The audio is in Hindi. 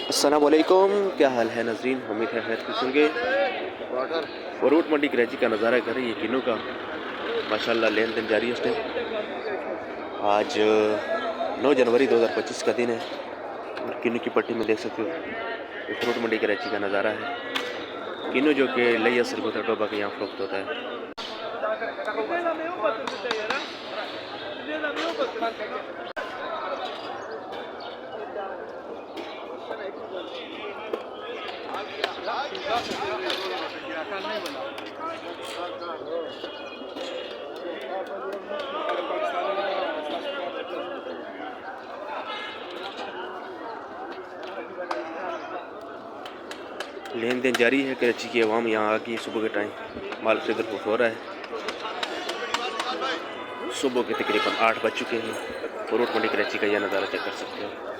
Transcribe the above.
अस्सलामुअलैकुम, क्या हाल है नाज़रीन। उम्मीद है खैर खुश होंगे। फ्रूट मंडी कराची का नज़ारा कर रही है किन्नू का। माशाल्लाह लेन देन जारी है उस टाइम। आज 9 जनवरी 2025 का दिन है और किन्नू की पट्टी में देख सकते हो ये फ्रूट मंडी कराची का नज़ारा है। किन्नू जो कि लई सरगोदा टोबा के यहाँ फरोख्त होता है। लेन देन जारी है। कराची की आवाम यहाँ आके सुबह के टाइम माल खरीद हो रहा है। सुबह के तकरीबन 8 बज चुके हैं। फ्रूट मंडी कराची का यह नज़ारा चेक कर सकते हो।